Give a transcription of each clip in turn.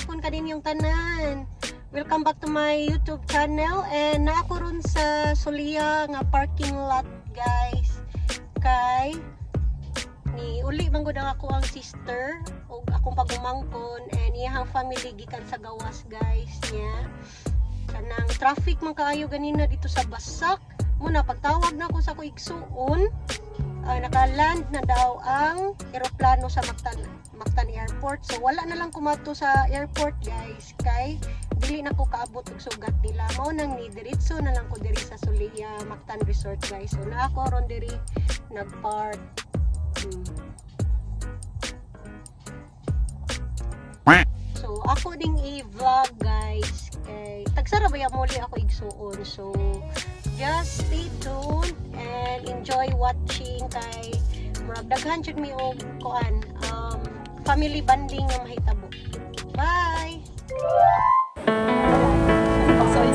hapon kaninyong tanan. Welcome back to my YouTube channel and na ako ron sa Sulia nga parking lot guys. Kay ni uli man gud ako ang sister ug akong pagumangkon and iyang family gikan sa gawas guys niya. Kanang traffic man kaayo ganina dito sa Basak. Muna pagtawag na ako sa ko igsuon, naka-land na daw ang eroplano sa Mactan Airport. So wala na lang kumato sa airport guys kay dili na ko kaabot og sugat nila. Mao nang ni diretso na lang ko diri sa Sulia Mactan Resort guys. So na ako ron diri nagpark. So ako ding i-vlog guys kay tagsara ba ya muli ako igsuon. So just stay tuned and enjoy watching kay murag daghan jud mi og kuan family bonding nga mahitabo. Bye. Sorry.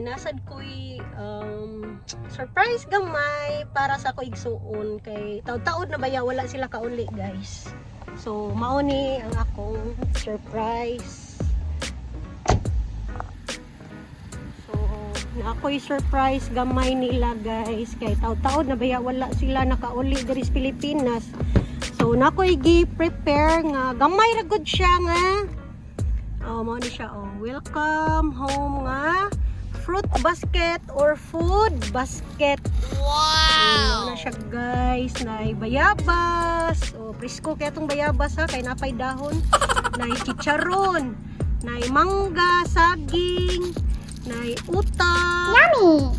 Nasad ko'y surprise gamay para sa ko igsuon kay taud-taud na baya wala sila kauli guys. So mao ni ang akong surprise. So na ako'y surprise gamay nila guys kay taud-taud na baya wala sila nakauli diri sa Pilipinas. So na ako'y gi-prepare nga gamay ra gud siya nga. Mao ni siya welcome home nga fruit basket or food basket. Wow! Na siya guys, na bayabas. Presko kaya itong bayabas ha, kay napay dahon. Na chicharon, na mangga, saging, na utang. Yummy!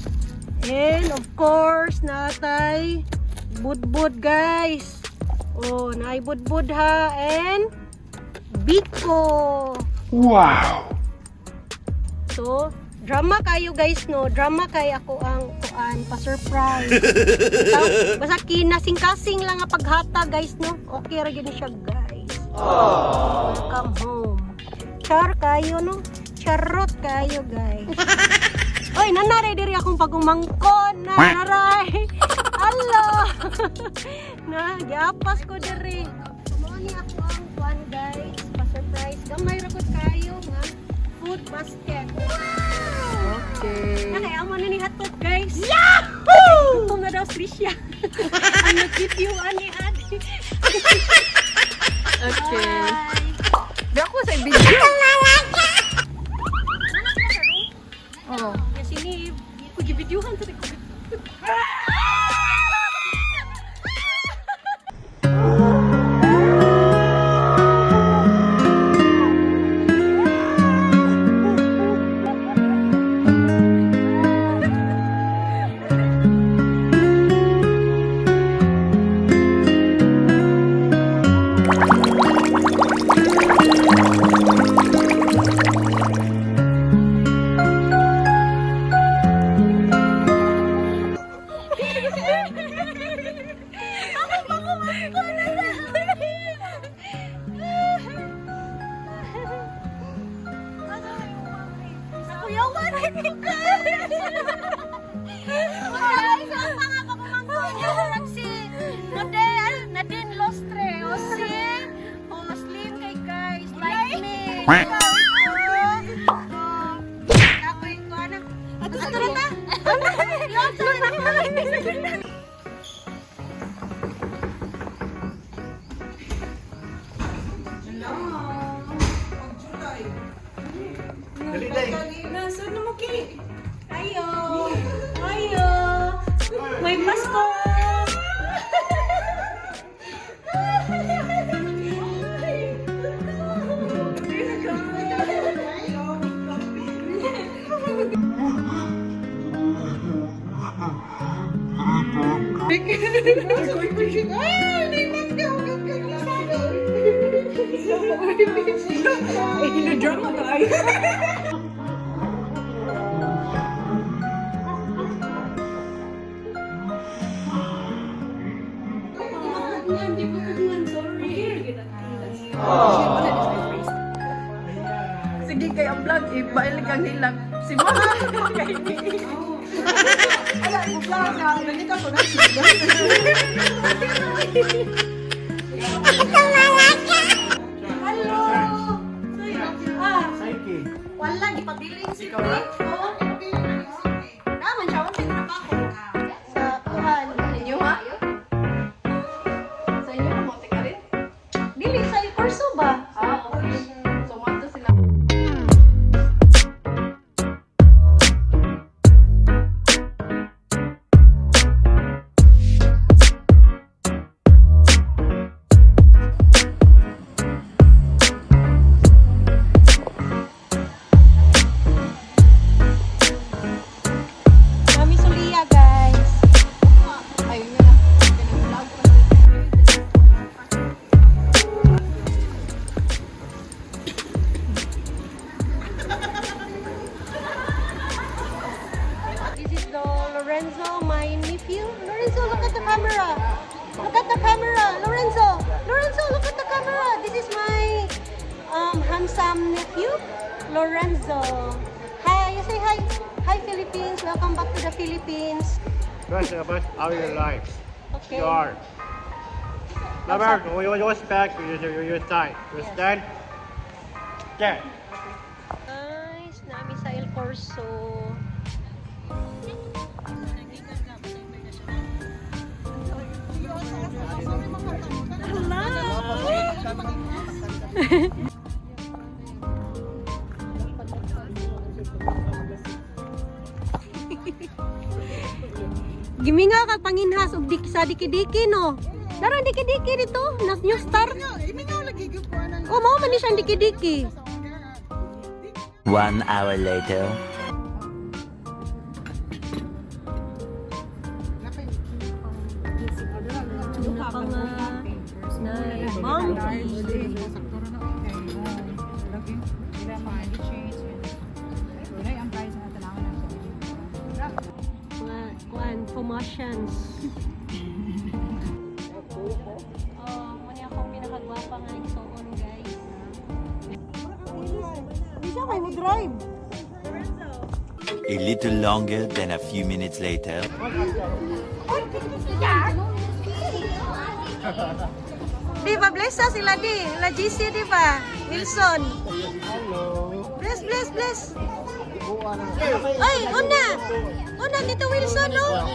And of course, natay budbud guys. Na budbud ha, and biko. Wow! So, drama kayo guys no, drama kay ako ang kuan pa-surprise. Basta kinasing-kasing lang nga paghata guys no. Okay ra gyud siya guys. Welcome home. Char kayo no. Charot kayo guys. Oy, nanaray diri akong pagumangkon. Nanaray. Hello. Na, giapas ko diri. Mao ni ako ang kuan guys, pa-surprise. Gamay ra gud kayo nga food basket. Okay. Nakayama na ni Hatot guys. Yahoo! Ito na daw Trisha. Ang nag-video ani adi. Okay. Di ako sa video. Oh. Kasi ni, ko gi-videohan sa ko. Nadine Lostre, slim kay guys, like me. Ako yung kuana. Ato ta. Nasaan na mo ki? Ayo. May Pasko. Drama tayo. Sige kay ang vlog, ibalik ang hilang. Si Mama. Ala, vlog na. Nalita ko na. Hello! Wala, ipabiling si Pete. Naman siya, wala na pa ako. Sa kuhan. Inyo ha? Sa inyo, kamote ka rin? Dili, sa kurso ba? Okay. So, mato sila. Mami Sulia, guys. Ayun nga na. Vlog pa This is the Lorenzo, my nephew. Lorenzo, look at the camera. Look at the camera. Lorenzo, Lorenzo, look at the camera. This is my handsome nephew, Lorenzo. Hi, you say hi. Hi, Philippines. Welcome back to the Philippines. Question about how you like. Okay. You are. Remember, when you respect, you side. You stand. Stand. Nice. Nami sa El Corso. Giminga ka panginhas og sa diki-diki no. Daran diki-diki dito, nas New Star. Oh, mao man ni siyang diki-diki. 1 hour later. Tuna pa nga na monkey. Kuan, promotions. Muna akong pinakagwapa nga igsoon, guys. Di siya kayo drive. A little longer than a few minutes later. Di ba, bless sa sila di. La GC, di ba? Wilson. Bless, bless, bless. Ay, una. Una, dito Wilson, no?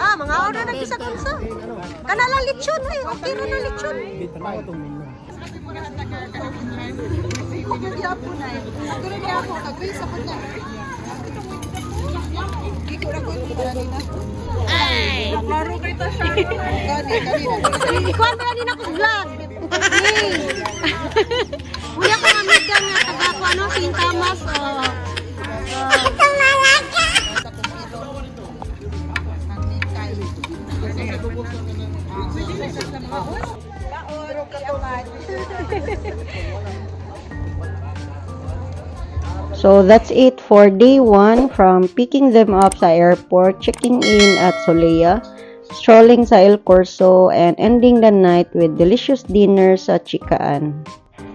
Ah, mga order na sa kunso. Kanala lechon, ay. Okay na na lechon. Ay! Klaro kita siya. Ikuan na din ako vlog. Hey! Kuya ko amiga nga taga ko ano, St. Thomas. So that's it for day 1 from picking them up sa airport, checking in at Solea, strolling sa El Corso, and ending the night with delicious dinner sa Chikaan.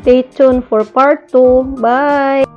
Stay tuned for part 2. Bye!